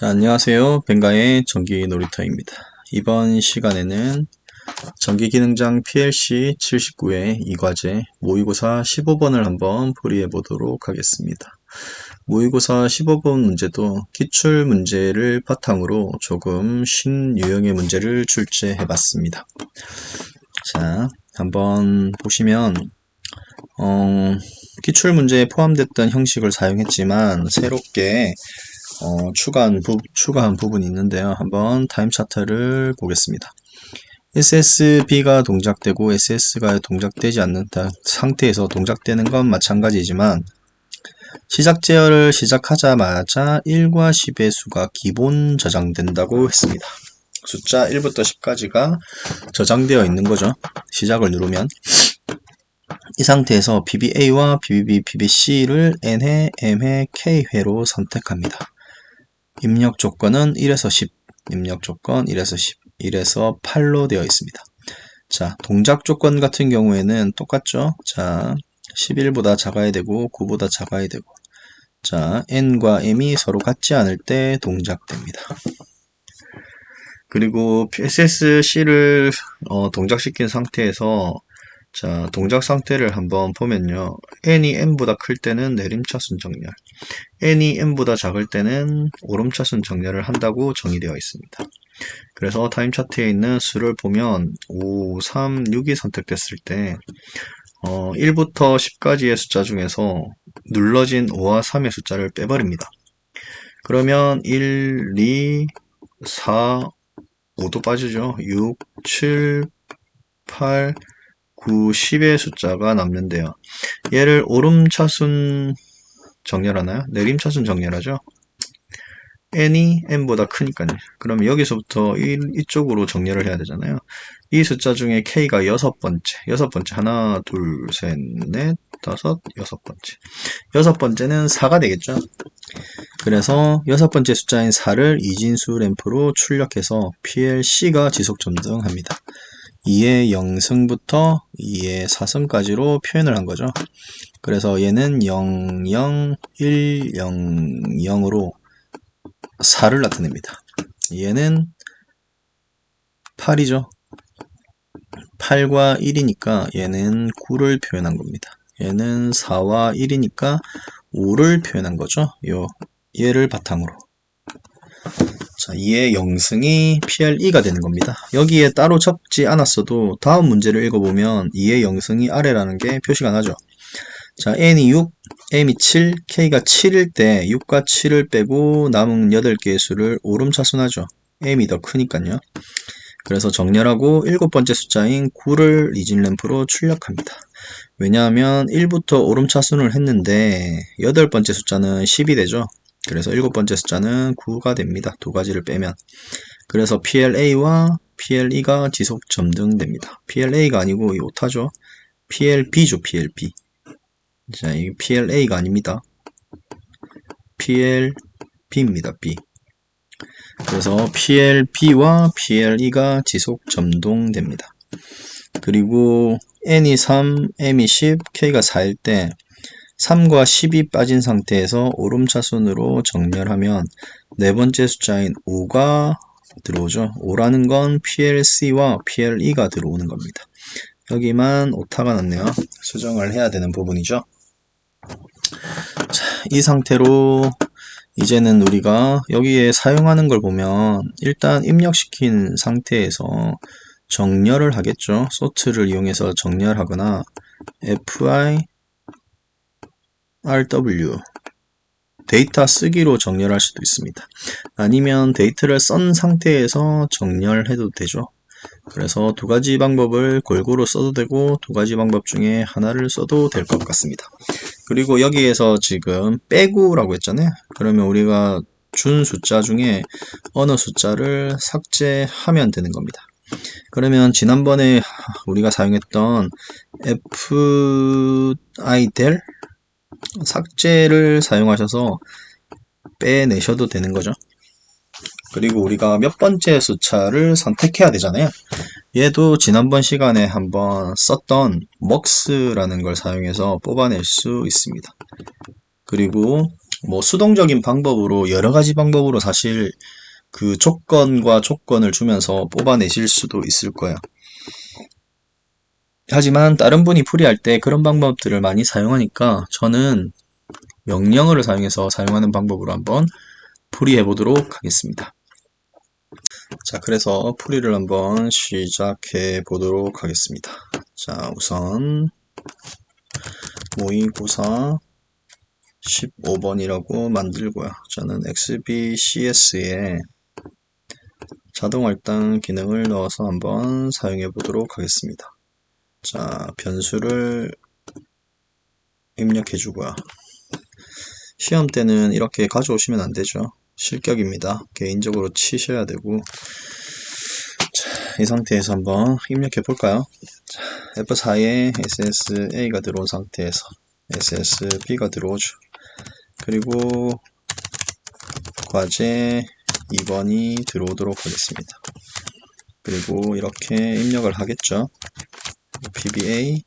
자, 안녕하세요. 뱅가의 전기 놀이터입니다. 이번 시간에는 전기기능장 PLC 79의 이 과제 모의고사 15번을 한번 풀이해 보도록 하겠습니다. 모의고사 15번 문제도 기출 문제를 바탕으로 조금 신유형의 문제를 출제해 봤습니다. 자, 한번 보시면 기출 문제에 포함됐던 형식을 사용했지만 새롭게 추가한 부분이 있는데요. 한번 타임 차트를 보겠습니다. SSB가 동작되고 SS가 동작되지 않는 상태에서 동작되는 건 마찬가지지만 시작 제어를 시작하자마자 1과 10의 수가 기본 저장된다고 했습니다. 숫자 1부터 10까지가 저장되어 있는 거죠. 시작을 누르면 이 상태에서 PBA와 PBB, PBC를 N회, M회, K회로 선택합니다. 입력 조건은 1에서 10, 입력 조건 1에서 10, 1에서 8로 되어 있습니다. 자, 동작 조건 같은 경우에는 똑같죠? 자, 11보다 작아야 되고 9보다 작아야 되고 자, N과 M이 서로 같지 않을 때 동작됩니다. 그리고 SSC를 동작시킨 상태에서 자, 동작 상태를 한번 보면요. n이 m보다 클 때는 내림차순 정렬, n이 m보다 작을 때는 오름차순 정렬을 한다고 정의되어 있습니다. 그래서 타임 차트에 있는 수를 보면 5, 3, 6이 선택됐을 때 1부터 10까지의 숫자 중에서 눌러진 5와 3의 숫자를 빼버립니다. 그러면 1, 2, 4, 5도 빠지죠. 6, 7, 8, 9, 10의 숫자가 남는데요. 얘를 오름차순 정렬하나요? 내림차순 정렬하죠? n이 m보다 크니까요. 그럼 여기서부터 이쪽으로 정렬을 해야 되잖아요. 이 숫자 중에 k가 여섯 번째, 하나, 둘, 셋, 넷, 다섯, 여섯 번째. 여섯 번째는 4가 되겠죠? 그래서 여섯 번째 숫자인 4를 이진수 램프로 출력해서 PLC가 지속 점등합니다. 2의 0승부터 2의 4승까지로 표현을 한 거죠. 그래서 얘는 0, 0, 1, 0, 0으로 4를 나타냅니다. 얘는 8이죠. 8과 1이니까 얘는 9를 표현한 겁니다. 얘는 4와 1이니까 5를 표현한 거죠. 얘를 바탕으로. 자, 2의 0승이 PLE가 되는 겁니다. 여기에 따로 적지 않았어도 다음 문제를 읽어보면 2의 0승이 아래라는 게 표시가 나죠. 자, N이 6, M이 7, K가 7일 때 6과 7을 빼고 남은 8개의 수를 오름차순하죠. M이 더 크니까요. 그래서 정렬하고 7번째 숫자인 9를 이진램프로 출력합니다. 왜냐하면 1부터 오름차순을 했는데 8번째 숫자는 10이 되죠. 그래서 7번째 숫자는 9가 됩니다. 두 가지를 빼면. 그래서 PLA와 PLE가 지속 점등됩니다. PLA가 아니고 이 오타죠. PLB죠, PLB. 자, 이 PLA가 아닙니다. PLB입니다, B. 그래서 PLB와 PLE가 지속 점동됩니다. 그리고 N이 3, M이 10, K가 4일 때 3과 10이 빠진 상태에서 오름차순으로 정렬하면 네 번째 숫자인 5가 들어오죠. 5라는 건 PLC와 PLE가 들어오는 겁니다. 여기만 오타가 났네요. 수정을 해야 되는 부분이죠. 자, 이 상태로 이제는 우리가 여기에 사용하는 걸 보면 일단 입력시킨 상태에서 정렬을 하겠죠. 소트를 이용해서 정렬하거나 FI RW 데이터 쓰기로 정렬할 수도 있습니다. 아니면 데이터를 썬 상태에서 정렬해도 되죠. 그래서 두 가지 방법을 골고루 써도 되고 두 가지 방법 중에 하나를 써도 될 것 같습니다. 그리고 여기에서 지금 빼고라고 했잖아요. 그러면 우리가 준 숫자 중에 어느 숫자를 삭제하면 되는 겁니다. 그러면 지난번에 우리가 사용했던 FIDEL 삭제를 사용하셔서 빼내셔도 되는 거죠. 그리고 우리가 몇 번째 숫자를 선택해야 되잖아요. 얘도 지난번 시간에 한번 썼던 MUX라는 걸 사용해서 뽑아낼 수 있습니다. 그리고 뭐 수동적인 방법으로 여러 가지 방법으로 사실 그 조건과 조건을 주면서 뽑아내실 수도 있을 거예요. 하지만 다른 분이 풀이할 때 그런 방법들을 많이 사용하니까 저는 명령어를 사용해서 사용하는 방법으로 한번 풀이해 보도록 하겠습니다. 자, 그래서 풀이를 한번 시작해 보도록 하겠습니다. 자, 우선 모의고사 15번이라고 만들고요. 저는 XBCS에 자동 할당 기능을 넣어서 한번 사용해 보도록 하겠습니다. 자, 변수를 입력해 주고요. 시험 때는 이렇게 가져오시면 안 되죠. 실격입니다. 개인적으로 치셔야 되고. 자, 이 상태에서 한번 입력해 볼까요? 자, F4에 SSA가 들어온 상태에서 SSB가 들어오죠. 그리고 과제 2번이 들어오도록 하겠습니다. 그리고 이렇게 입력을 하겠죠. PBA,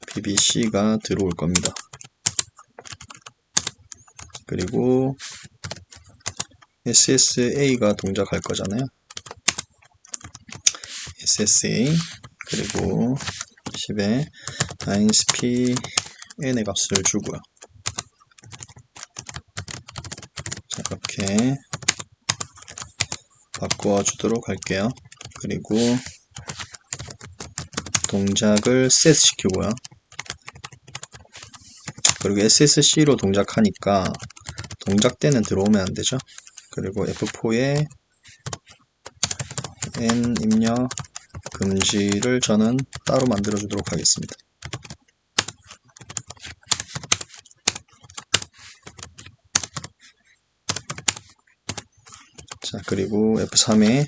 PBC가 들어올 겁니다. 그리고 SSA가 동작할 거잖아요. SSA, 그리고 10에 -pn의 값을 주고요. 자, 이렇게 바꿔주도록 할게요. 그리고 동작을 set 시키고요. 그리고 SSC로 동작하니까 동작 때는 들어오면 안 되죠. 그리고 F4에 N 입력 금지를 저는 따로 만들어 주도록 하겠습니다. 자, 그리고 F3에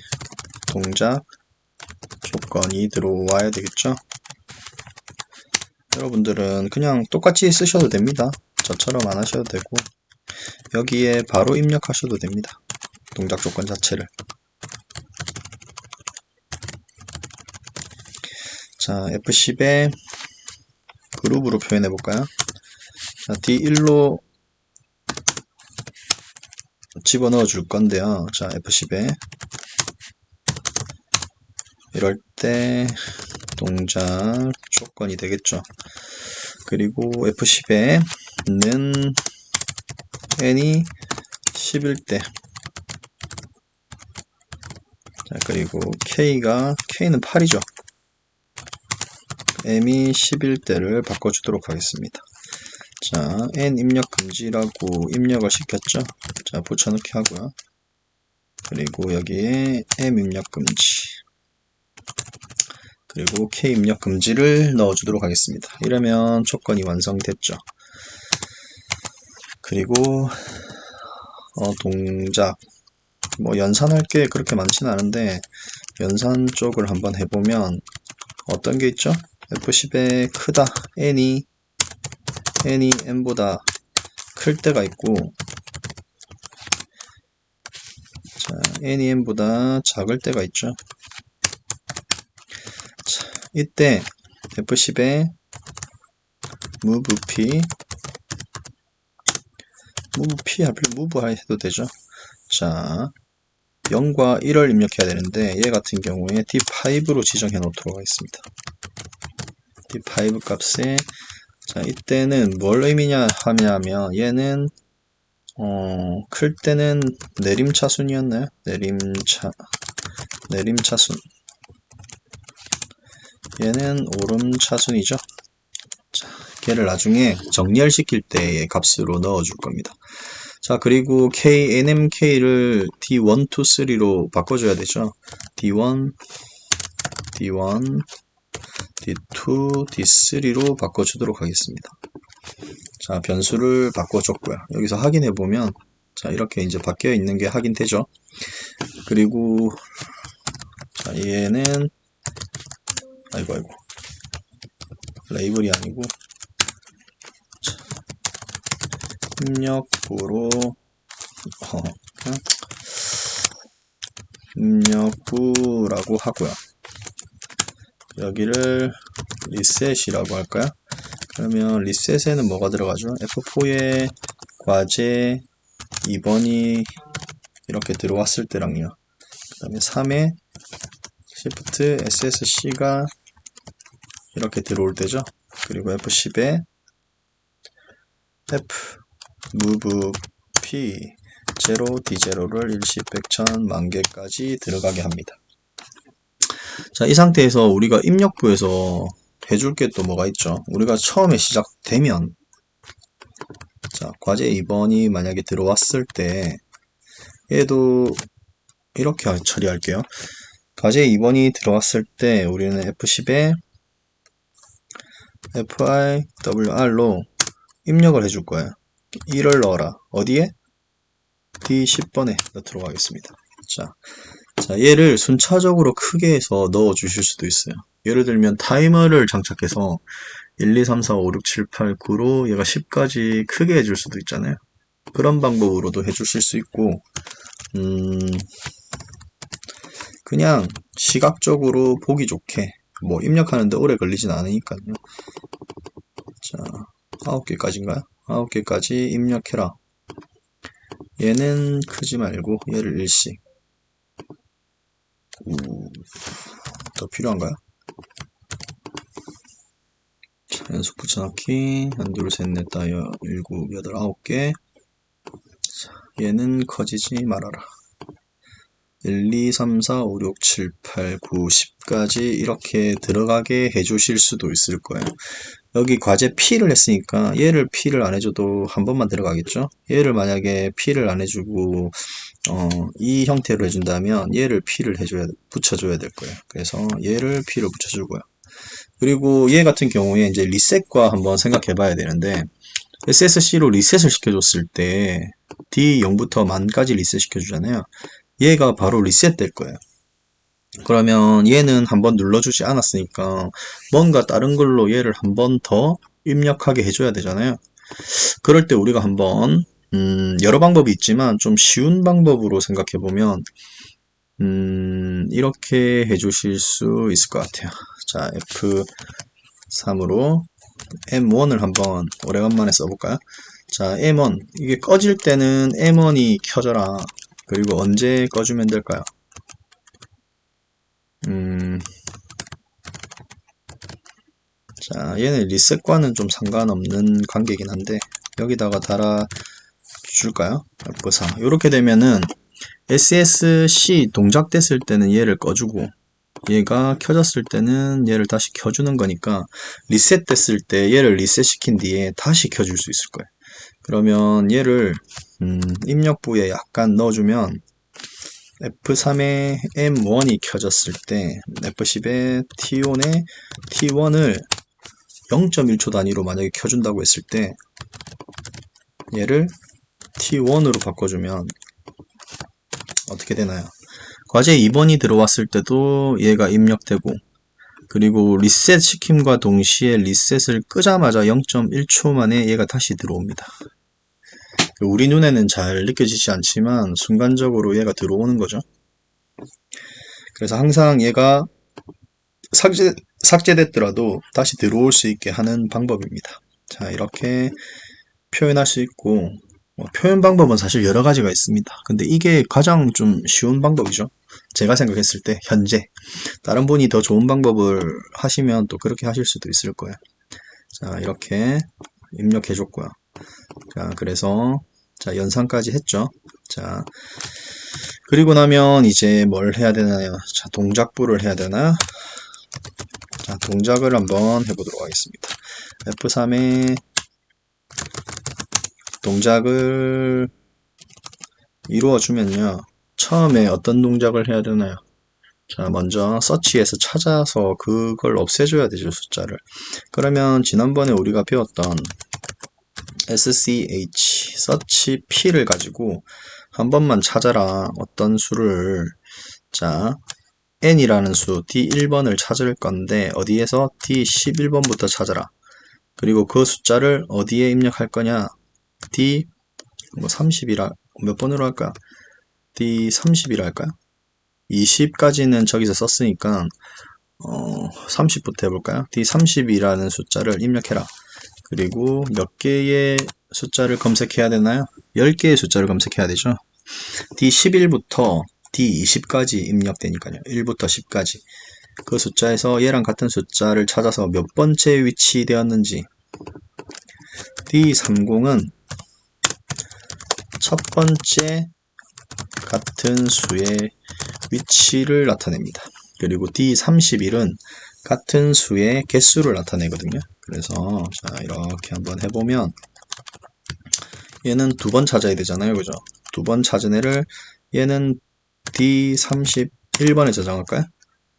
동작 조건이 들어와야 되겠죠. 여러분들은 그냥 똑같이 쓰셔도 됩니다. 저처럼 안 하셔도 되고 여기에 바로 입력하셔도 됩니다. 동작 조건 자체를. 자, F10에 그룹으로 표현해 볼까요? 자, D1로 집어넣어 줄 건데요. 자, F10에 이럴 때 동작 조건이 되겠죠. 그리고 F10에는 n이 11대, 자, 그리고 K는 8이죠. M이 11대를 바꿔주도록 하겠습니다. 자, N 입력 금지라고 입력을 시켰죠. 자, 붙여넣기 하고요. 그리고 여기에 M 입력 금지, 그리고 K 입력 금지를 넣어주도록 하겠습니다. 이러면 조건이 완성됐죠. 그리고 동작, 뭐 연산할 게 그렇게 많지는 않은데 연산 쪽을 한번 해보면 어떤 게 있죠? F10에 크다, n이 n보다 클 때가 있고, 자, n이 n보다 작을 때가 있죠. 자, 이때 F10에 move p 하필 move 해도 되죠. 자, 0과 1을 입력해야 되는데 얘 같은 경우에 D5로 지정해 놓도록 하겠습니다. D5 값에, 자, 이때는 뭘 의미냐 하면 얘는 클 때는 내림차순이었나요? 내림차순. 얘는 오름차순이죠. 자, 걔를 나중에 정렬 시킬 때의 값으로 넣어 줄 겁니다. 자, 그리고 NMK를 D1, 2, 3로 바꿔줘야 되죠. D1, D2, D3로 바꿔주도록 하겠습니다. 자, 변수를 바꿔줬고요. 여기서 확인해 보면, 자, 이렇게 이제 바뀌어 있는 게 확인되죠. 그리고, 자, 얘는, 아이고, 레이블이 아니고, 자, 입력부로, 입력부라고 하고요. 여기를 리셋이라고 할까요? 그러면 리셋에는 뭐가 들어가죠? F4에 과제 2번이 이렇게 들어왔을 때랑요. 그 다음에 3에 Shift SSC가 이렇게 들어올 때죠. 그리고 F10에 F move P 0 D0를 일시 100,000 만개까지 들어가게 합니다. 자, 이 상태에서 우리가 입력부에서 해줄 게 또 뭐가 있죠? 우리가 처음에 시작되면, 자, 과제 2번이 만약에 들어왔을 때, 얘도 이렇게 처리할게요. 과제 2번이 들어왔을 때, 우리는 F10에 FIWR로 입력을 해줄 거예요. 1을 넣어라. 어디에? D10번에 넣도록 하겠습니다. 자, 얘를 순차적으로 크게 해서 넣어 주실 수도 있어요. 예를 들면 타이머를 장착해서 1, 2, 3, 4, 5, 6, 7, 8, 9로 얘가 10까지 크게 해줄 수도 있잖아요. 그런 방법으로도 해주실 수 있고, 그냥 시각적으로 보기 좋게, 뭐 입력하는데 오래 걸리진 않으니까요. 자, 9개까지인가요? 9개까지 입력해라. 얘는 크지 말고 얘를 일씩. 더 필요한가요? 자, 연속 붙여넣기. 1, 2, 3, 4, 5, 7, 8, 9개. 자, 얘는 커지지 말아라. 1, 2, 3, 4, 5, 6, 7, 8, 9, 10까지 이렇게 들어가게 해주실 수도 있을 거예요. 여기 과제 P를 했으니까 얘를 P를 안 해줘도 한 번만 들어가겠죠? 얘를 만약에 P를 안 해주고 이 형태로 해준다면 얘를 P를 붙여줘야 될 거예요. 그래서 얘를 P를 붙여주고요. 그리고 얘 같은 경우에 이제 리셋과 한번 생각해 봐야 되는데, SSC로 리셋을 시켜줬을 때 D0부터 만까지 리셋 시켜주잖아요. 얘가 바로 리셋 될 거예요. 그러면 얘는 한번 눌러주지 않았으니까 뭔가 다른 걸로 얘를 한 번 더 입력하게 해줘야 되잖아요. 그럴 때 우리가 한번 여러 방법이 있지만 좀 쉬운 방법으로 생각해보면 이렇게 해주실 수 있을 것 같아요. 자, F3으로 M1을 한번 오래간만에 써볼까요? 자, M1 이게 꺼질 때는 M1이 켜져라. 그리고 언제 꺼주면 될까요? 자, 얘는 리셋과는 좀 상관없는 관계긴 한데 여기다가 달아줄까요? F4 이렇게 되면은 SSC 동작됐을 때는 얘를 꺼주고 얘가 켜졌을 때는 얘를 다시 켜주는 거니까 리셋 됐을 때 얘를 리셋 시킨 뒤에 다시 켜줄 수 있을 거예요. 그러면 얘를 입력부에 약간 넣어주면 F3에 M1이 켜졌을 때 F10에 T1을 0.1초 단위로 만약에 켜준다고 했을 때 얘를 T1으로 바꿔주면 어떻게 되나요? 과제 2번이 들어왔을 때도 얘가 입력되고, 그리고 리셋 시킴과 동시에 리셋을 끄자마자 0.1초 만에 얘가 다시 들어옵니다. 우리 눈에는 잘 느껴지지 않지만 순간적으로 얘가 들어오는 거죠. 그래서 항상 얘가 삭제됐더라도 다시 들어올 수 있게 하는 방법입니다. 자, 이렇게 표현할 수 있고, 표현 방법은 사실 여러 가지가 있습니다. 근데 이게 가장 좀 쉬운 방법이죠. 제가 생각했을 때 현재 다른 분이 더 좋은 방법을 하시면 또 그렇게 하실 수도 있을 거예요. 자, 이렇게 입력해 줬고요. 자, 그래서 자, 연산까지 했죠. 자, 그리고 나면 이제 뭘 해야 되나요? 자, 동작부를 해야 되나? 자, 동작을 한번 해보도록 하겠습니다. F3에 동작을 이루어주면요. 처음에 어떤 동작을 해야 되나요? 자, 먼저 서치에서 찾아서 그걸 없애줘야 되죠, 숫자를. 그러면 지난번에 우리가 배웠던 SCH, 서치 P를 가지고 한 번만 찾아라. 어떤 수를, 자, N이라는 수 D1번을 찾을 건데 어디에서 D11번부터 찾아라. 그리고 그 숫자를 어디에 입력할 거냐? D 뭐 30이라 몇 번으로 할까? D30이라 할까요? 20까지는 저기서 썼으니까 30부터 해볼까요? D30이라는 숫자를 입력해라. 그리고 몇 개의 숫자를 검색해야 되나요? 10개의 숫자를 검색해야 되죠. D11부터 D20까지 입력되니까요. 1부터 10까지. 그 숫자에서 얘랑 같은 숫자를 찾아서 몇 번째 위치되었는지. D30은 첫 번째 같은 수의 위치를 나타냅니다. 그리고 D31은 같은 수의 개수를 나타내거든요. 그래서 자 이렇게 한번 해보면 얘는 두 번 찾아야 되잖아요. 그죠? 두 번 찾은 애를 얘는 D31번에 저장할까요?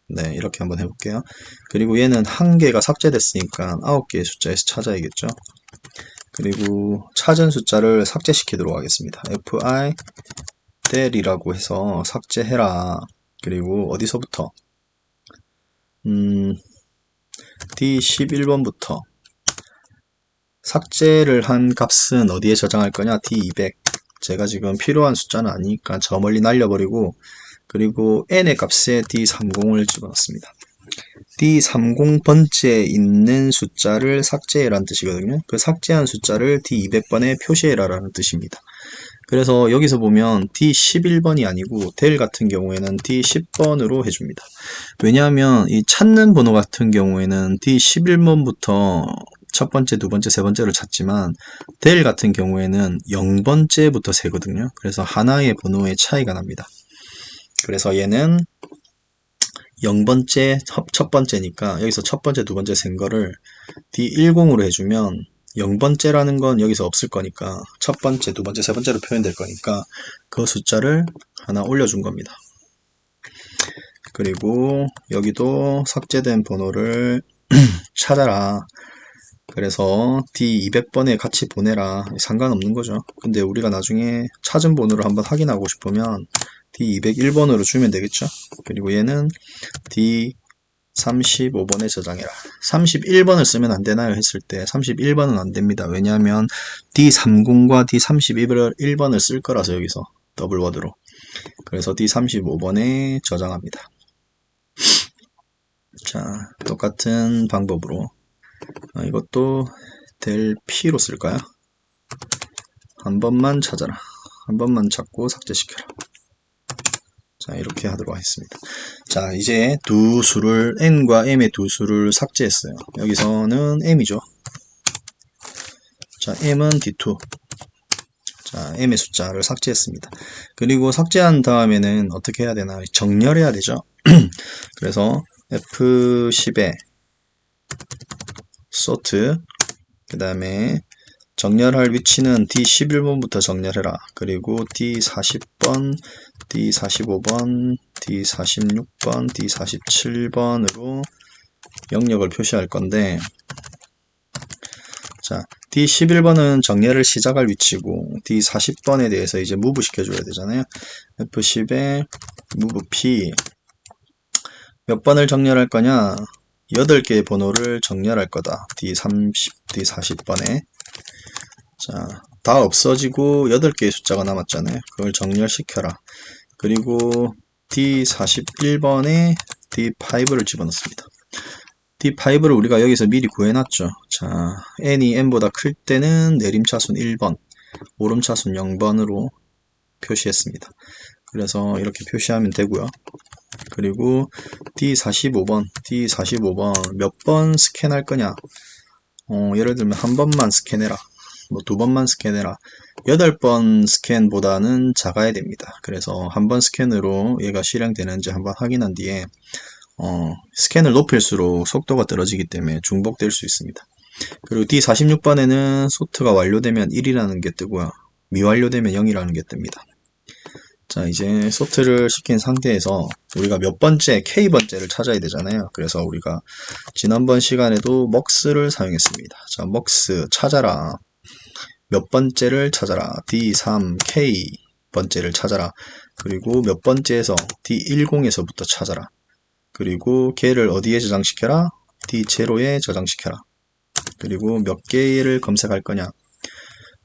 네, 이렇게 한번 해볼게요. 그리고 얘는 한 개가 삭제됐으니까 9개의 숫자에서 찾아야겠죠. 그리고 찾은 숫자를 삭제시키도록 하겠습니다. fi del이라고 해서 삭제해라. 그리고 어디서부터? D11번부터 삭제를 한 값은 어디에 저장할 거냐? D200. 제가 지금 필요한 숫자는 아니니까 저 멀리 날려버리고, 그리고 n의 값에 D30을 집어넣습니다. D30번째에 있는 숫자를 삭제해라는 뜻이거든요. 그 삭제한 숫자를 D200번에 표시해라라는 뜻입니다. 그래서 여기서 보면 D11번이 아니고 del 같은 경우에는 D10번으로 해줍니다. 왜냐하면 이 찾는 번호 같은 경우에는 D11번부터 첫 번째, 두 번째, 세 번째로 찾지만 del 같은 경우에는 0번째부터 세거든요. 그래서 하나의 번호의 차이가 납니다. 그래서 얘는 0번째, 첫 번째니까 여기서 첫 번째, 두 번째 센 거를 D10으로 해주면 0번째라는 건 여기서 없을 거니까 첫 번째, 두 번째, 세 번째로 표현될 거니까 그 숫자를 하나 올려준 겁니다. 그리고 여기도 삭제된 번호를 찾아라. 그래서 D200번에 같이 보내라. 상관없는 거죠. 근데 우리가 나중에 찾은 번호를 한번 확인하고 싶으면 D201번으로 주면 되겠죠. 그리고 얘는 D35번에 저장해라. 31번을 쓰면 안 되나요? 했을 때 31번은 안 됩니다. 왜냐하면 D30과 D31번을 쓸 거라서 여기서 더블워드로. 그래서 D35번에 저장합니다. 자, 똑같은 방법으로 이것도 del P로 쓸까요? 한 번만 찾아라. 한 번만 찾고 삭제시켜라. 자, 이렇게 하도록 하겠습니다. 자, 이제 두 수를 n과 m의 두 수를 삭제했어요. 여기서는 m이죠. 자, m은 d2. 자, m의 숫자를 삭제했습니다. 그리고 삭제한 다음에는 어떻게 해야 되나? 정렬해야 되죠. 그래서 F10에 sort, 그 다음에 정렬할 위치는 D11번부터 정렬해라. 그리고 D40번, D45번, D46번, D47번으로 영역을 표시할 건데, 자, D11번은 정렬을 시작할 위치고 D40번에 대해서 이제 move 시켜줘야 되잖아요. F10에 move P 몇 번을 정렬할 거냐? 8개의 번호를 정렬할 거다. D40번에. 자, 다 없어지고 8개의 숫자가 남았잖아요. 그걸 정렬시켜라. 그리고 D41번에 D5를 집어넣습니다. D5를 우리가 여기서 미리 구해놨죠. 자, n이 n보다 클 때는 내림차순 1번, 오름차순 0번으로 표시했습니다. 그래서 이렇게 표시하면 되고요. 그리고 D45번 몇 번 스캔할 거냐? 예를 들면 한 번만 스캔해라. 뭐 두 번만 스캔해라. 8번 스캔보다는 작아야 됩니다. 그래서 한 번 스캔으로 얘가 실행되는지 한번 확인한 뒤에 스캔을 높일수록 속도가 떨어지기 때문에 중복될 수 있습니다. 그리고 D46번에는 소트가 완료되면 1이라는 게 뜨고요. 미완료되면 0이라는 게 뜹니다. 자, 이제 소트를 시킨 상태에서 우리가 몇 번째, K번째를 찾아야 되잖아요. 그래서 우리가 지난번 시간에도 MUX를 사용했습니다. 자, MUX 찾아라. 몇 번째를 찾아라. D3, K번째를 찾아라. 그리고 몇 번째에서 D10에서부터 찾아라. 그리고 걔를 어디에 저장시켜라? D0에 저장시켜라. 그리고 몇 개를 검색할 거냐?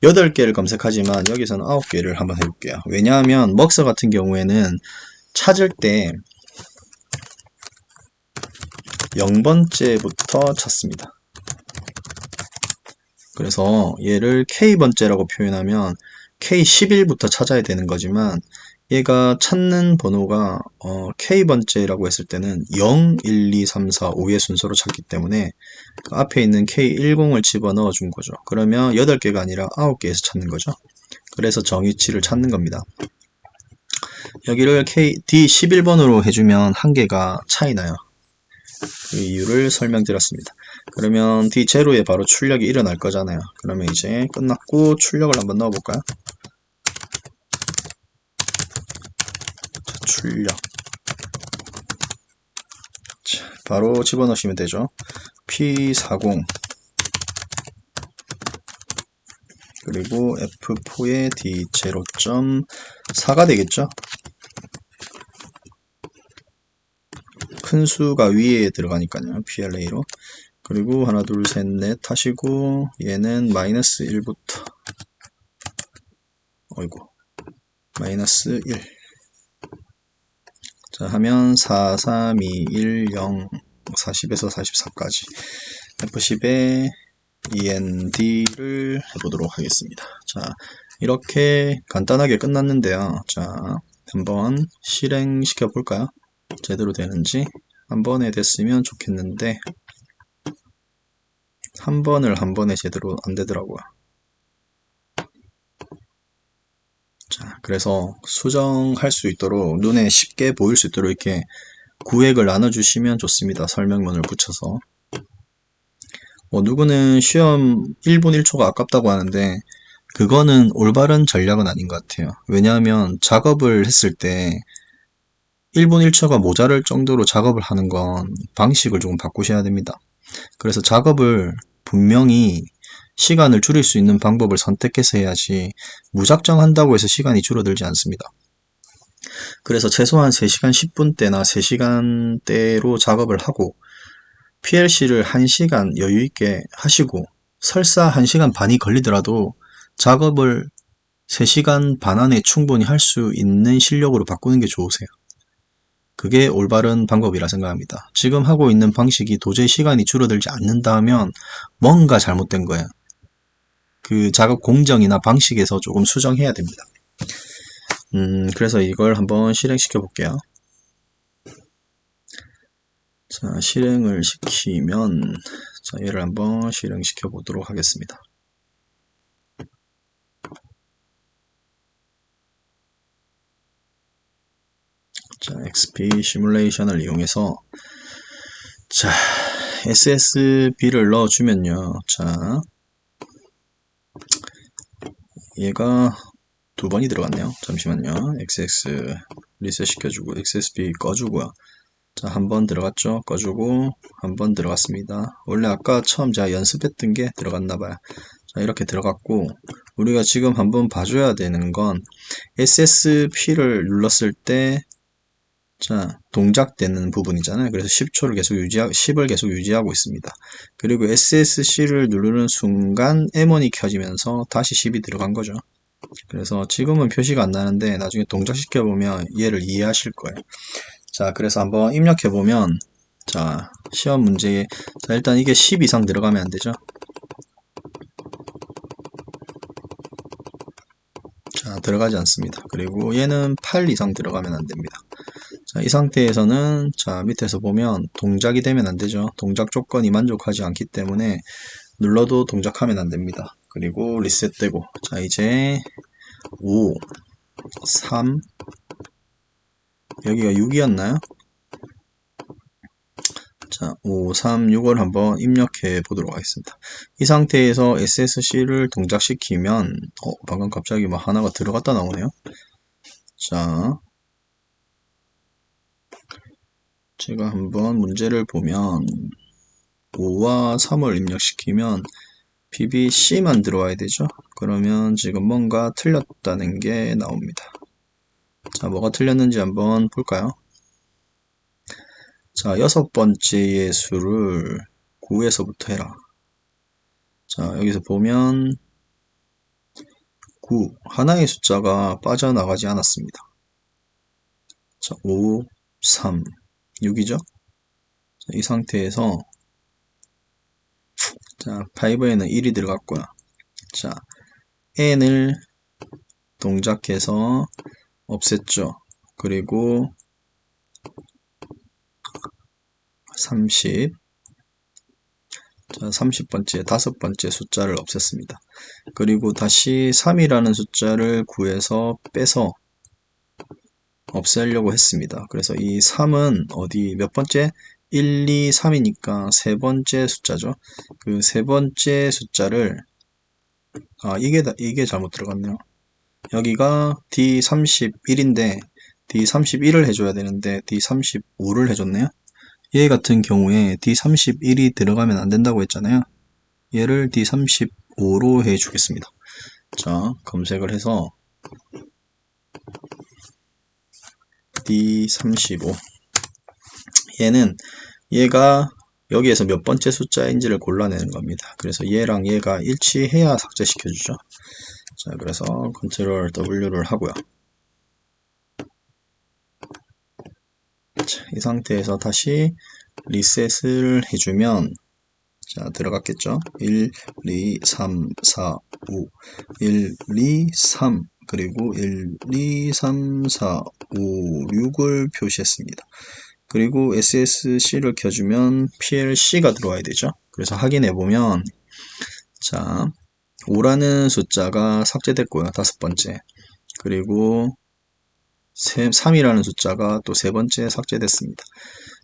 8개를 검색하지만 여기서는 9개를 한번 해볼게요. 왜냐하면 MUX 같은 경우에는 찾을 때 0번째부터 찾습니다. 그래서 얘를 K번째라고 표현하면 K11부터 찾아야 되는 거지만 얘가 찾는 번호가 K번째라고 했을 때는 0, 1, 2, 3, 4, 5의 순서로 찾기 때문에 그 앞에 있는 K10을 집어넣어 준 거죠. 그러면 8개가 아니라 9개에서 찾는 거죠. 그래서 정위치를 찾는 겁니다. 여기를 D11번으로 해주면 한 개가 차이 나요. 그 이유를 설명드렸습니다. 그러면 D0에 바로 출력이 일어날 거잖아요. 그러면 이제 끝났고 출력을 한번 넣어볼까요? 자, 출력. 자, 바로 집어넣으시면 되죠. P40 그리고 F4에 D0.4가 되겠죠. 큰 수가 위에 들어가니까요. PLA로. 그리고 하나 둘 셋 넷 하시고 얘는 마이너스 1부터 어이구 마이너스 1 자 하면 4, 3, 2, 1, 0 40에서 44까지 F10에 END를 해보도록 하겠습니다. 자 이렇게 간단하게 끝났는데요. 자 한번 실행시켜 볼까요? 제대로 되는지 한 번에 됐으면 좋겠는데 한 번에 제대로 안 되더라고요. 자, 그래서 수정할 수 있도록 눈에 쉽게 보일 수 있도록 이렇게 구획을 나눠주시면 좋습니다. 설명문을 붙여서. 누구는 시험 1분 1초가 아깝다고 하는데 그거는 올바른 전략은 아닌 것 같아요. 왜냐하면 작업을 했을 때 1분 1초가 모자랄 정도로 작업을 하는 건 방식을 조금 바꾸셔야 됩니다. 그래서 작업을 분명히 시간을 줄일 수 있는 방법을 선택해서 해야지 무작정 한다고 해서 시간이 줄어들지 않습니다. 그래서 최소한 3시간 10분대나 3시간대로 작업을 하고 PLC를 1시간 여유있게 하시고 설사 1시간 반이 걸리더라도 작업을 3시간 반 안에 충분히 할 수 있는 실력으로 바꾸는 게 좋으세요. 그게 올바른 방법이라 생각합니다. 지금 하고 있는 방식이 도저히 시간이 줄어들지 않는다 하면 뭔가 잘못된 거예요. 그 작업 공정이나 방식에서 조금 수정해야 됩니다. 그래서 이걸 한번 실행시켜 볼게요. 자, 실행을 시키면 자, 얘를 한번 실행시켜 보도록 하겠습니다. 자, XP 시뮬레이션을 이용해서 자, SSB를 넣어주면요. 자, 얘가 두 번이 들어갔네요. 잠시만요. XX 리셋 시켜주고 XSB 꺼주고요. 자, 한 번 들어갔죠. 꺼주고 한 번 들어갔습니다. 원래 아까 처음 제가 연습했던 게 들어갔나봐요. 자, 이렇게 들어갔고 우리가 지금 한번 봐줘야 되는 건 SSP를 눌렀을 때 자, 동작되는 부분이잖아요. 그래서 10을 계속 유지하고 있습니다. 그리고 SSC를 누르는 순간 M1이 켜지면서 다시 10이 들어간 거죠. 그래서 지금은 표시가 안 나는데 나중에 동작시켜 보면 얘를 이해하실 거예요. 자, 그래서 한번 입력해 보면 자, 시험 문제에 자, 일단 이게 10 이상 들어가면 안 되죠. 자, 들어가지 않습니다. 그리고 얘는 8 이상 들어가면 안 됩니다. 자, 이 상태에서는 자, 밑에서 보면 동작이 되면 안 되죠. 동작 조건이 만족하지 않기 때문에 눌러도 동작하면 안 됩니다. 그리고 리셋되고 자, 이제 5 3 여기가 6이었나요? 자, 5 3 6을 한번 입력해 보도록 하겠습니다. 이 상태에서 SSC를 동작시키면 방금 갑자기 뭐 하나가 들어갔다 나오네요. 자, 제가 한번 문제를 보면 5와 3을 입력시키면 BBC만 들어와야 되죠. 그러면 지금 뭔가 틀렸다는 게 나옵니다. 자, 뭐가 틀렸는지 한번 볼까요? 자, 6번째의 수를 9에서부터 해라. 자, 여기서 보면 9, 하나의 숫자가 빠져나가지 않았습니다. 자, 5, 3, 6이죠? 이 상태에서 자, 5에는 1이 들어갔고요. 자, n을 동작해서 없앴죠. 그리고 30. 자, 30번째, 5번째 숫자를 없앴습니다. 그리고 다시 3이라는 숫자를 구해서 빼서 없애려고 했습니다. 그래서 이 3은 어디 몇 번째? 1, 2, 3이니까 세 번째 숫자죠. 그 세 번째 숫자를 이게 잘못 들어갔네요. 여기가 D31인데 D31을 해줘야 되는데 D35를 해줬네요. 얘 같은 경우에 D31이 들어가면 안 된다고 했잖아요. 얘를 D35로 해주겠습니다. 자, 검색을 해서 D35. 얘가 여기에서 몇 번째 숫자인지를 골라내는 겁니다. 그래서 얘랑 얘가 일치해야 삭제시켜주죠. 자, 그래서 Ctrl W를 하고요. 자, 이 상태에서 다시 리셋을 해주면 자, 들어갔겠죠? 1, 2, 3, 4, 5, 1, 2, 3, 그리고 1, 2, 3, 4, 5, 6을 표시했습니다. 그리고 SSC를 켜주면 PLC가 들어와야 되죠. 그래서 확인해보면 자, 5라는 숫자가 삭제됐고요. 5번째. 그리고 3이라는 숫자가 또 3번째 삭제됐습니다.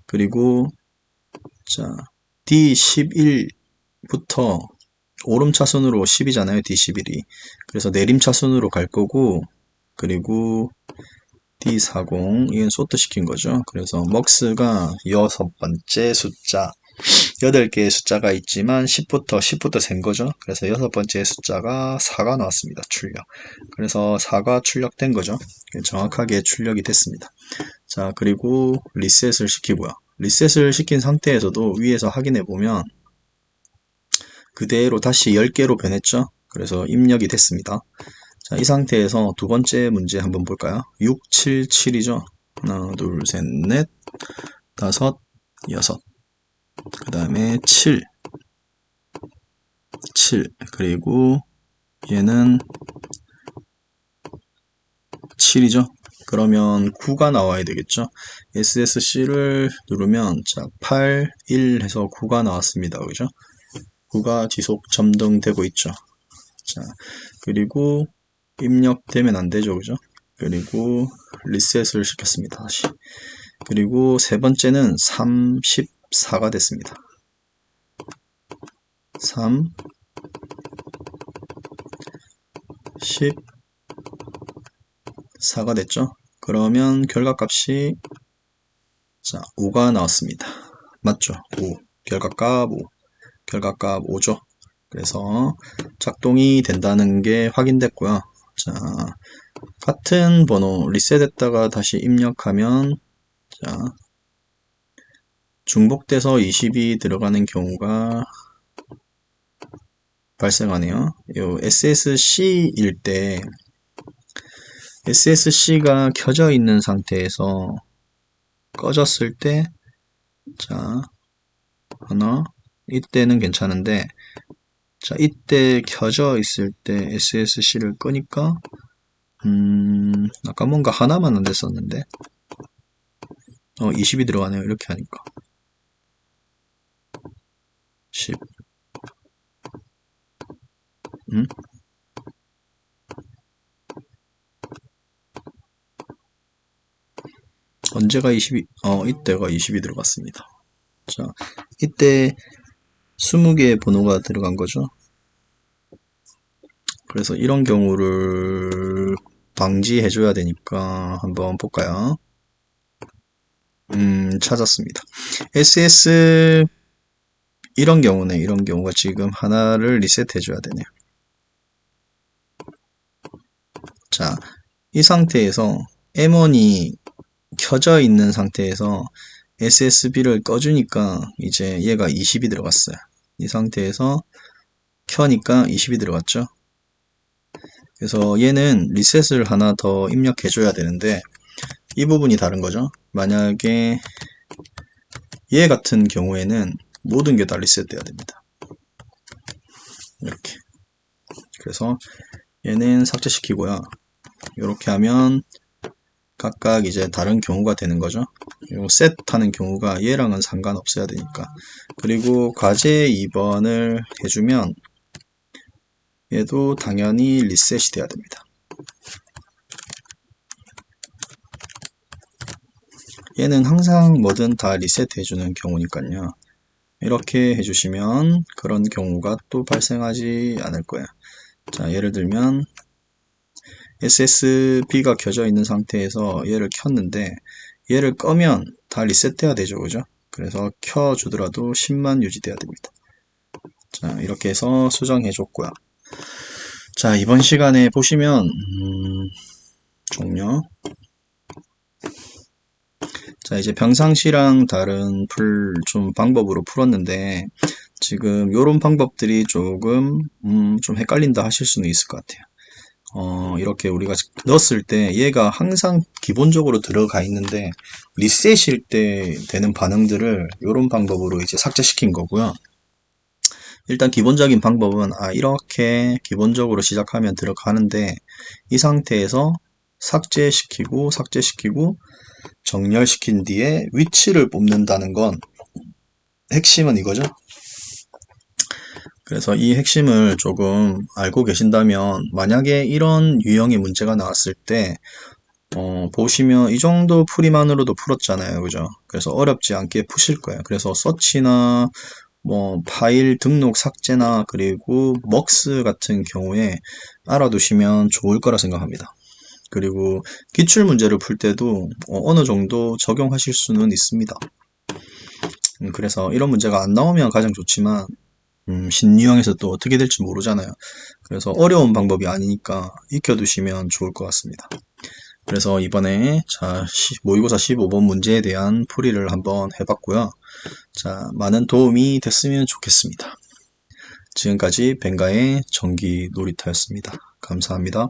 그리고 자, D11부터 오름차순으로 10이잖아요. D11이. 그래서 내림차순으로 갈 거고, 그리고 D40, 이건 소트 시킨 거죠. 그래서 먹스가 6번째 숫자, 8개의 숫자가 있지만 10부터 센 거죠. 그래서 6번째 숫자가 4가 나왔습니다. 출력. 그래서 4가 출력된 거죠. 정확하게 출력이 됐습니다. 자, 그리고 리셋을 시키고요. 리셋을 시킨 상태에서도 위에서 확인해 보면 그대로 다시 10개로 변했죠. 그래서 입력이 됐습니다. 자, 이 상태에서 두 번째 문제 한번 볼까요? 6, 7, 7이죠. 하나, 둘, 셋, 넷, 다섯, 여섯. 그 다음에 7. 그리고 얘는 7이죠. 그러면 9가 나와야 되겠죠. SSC를 누르면 자, 8, 1 해서 9가 나왔습니다. 그죠? 9가 지속 점등되고 있죠. 자, 그리고 입력되면 안 되죠. 그죠? 그리고 리셋을 시켰습니다. 다시. 그리고 세 번째는 34가 됐습니다. 3, 14가 됐죠? 그러면 결과값이 자, 5가 나왔습니다. 맞죠? 5. 결과값 5. 결과값 5죠. 그래서 작동이 된다는 게 확인됐고요. 자, 같은 번호 리셋했다가 다시 입력하면 자, 중복돼서 20이 들어가는 경우가 발생하네요. 요 SSC일 때 SSC가 켜져 있는 상태에서 꺼졌을 때 자, 이때는 괜찮은데 자, 이때 켜져 있을 때 SSC를 끄니까 아까 뭔가 하나만 안 됐었는데 20이 들어가네요. 이렇게 하니까 10 언제가 20이 이때가 20이 들어갔습니다. 자, 이때 20개의 번호가 들어간 거죠. 그래서 이런 경우를 방지해 줘야 되니까 한번 볼까요? 찾았습니다. SS 이런 경우네. 이런 경우가 지금 하나를 리셋해 줘야 되네요. 자, 이 상태에서 M1이 켜져 있는 상태에서 SSB를 꺼주니까 이제 얘가 20이 들어갔어요. 이 상태에서 켜니까 20이 들어갔죠. 그래서 얘는 리셋을 하나 더 입력해 줘야 되는데 이 부분이 다른 거죠. 만약에 얘 같은 경우에는 모든 게 다 리셋돼야 됩니다. 이렇게. 그래서 얘는 삭제시키고요. 이렇게 하면 각각 이제 다른 경우가 되는 거죠. 요 셋 하는 경우가 얘랑은 상관없어야 되니까. 그리고 과제 2번을 해주면 얘도 당연히 리셋이 돼야 됩니다. 얘는 항상 뭐든 다 리셋 해주는 경우니까요. 이렇게 해주시면 그런 경우가 또 발생하지 않을 거예요. 자, 예를 들면 SSB가 켜져 있는 상태에서 얘를 켰는데 얘를 끄면 다 리셋돼야 되죠, 그죠? 그래서 켜주더라도 10만 유지돼야 됩니다. 자, 이렇게 해서 수정해 줬고요. 자, 이번 시간에 보시면 종료. 자, 이제 평상시랑 다른 좀 방법으로 풀었는데 지금 요런 방법들이 조금 좀 헷갈린다 하실 수는 있을 것 같아요. 이렇게 우리가 넣었을 때 얘가 항상 기본적으로 들어가 있는데 리셋일 때 되는 반응들을 이런 방법으로 이제 삭제시킨 거고요. 일단 기본적인 방법은 이렇게 기본적으로 시작하면 들어가는데 이 상태에서 삭제시키고 정렬시킨 뒤에 위치를 뽑는다는 건 핵심은 이거죠. 그래서 이 핵심을 조금 알고 계신다면 만약에 이런 유형의 문제가 나왔을 때 보시면 이 정도 풀이만으로도 풀었잖아요, 그죠? 그래서 어렵지 않게 푸실 거예요. 그래서 서치나 뭐 파일 등록 삭제나 그리고 먹스 같은 경우에 알아두시면 좋을 거라 생각합니다. 그리고 기출 문제를 풀 때도 어느 정도 적용하실 수는 있습니다. 그래서 이런 문제가 안 나오면 가장 좋지만 신유형에서 또 어떻게 될지 모르잖아요. 그래서 어려운 방법이 아니니까 익혀두시면 좋을 것 같습니다. 그래서 이번에 자 모의고사 15번 문제에 대한 풀이를 한번 해봤고요. 자, 많은 도움이 됐으면 좋겠습니다. 지금까지 벵가의 전기 놀이터였습니다. 감사합니다.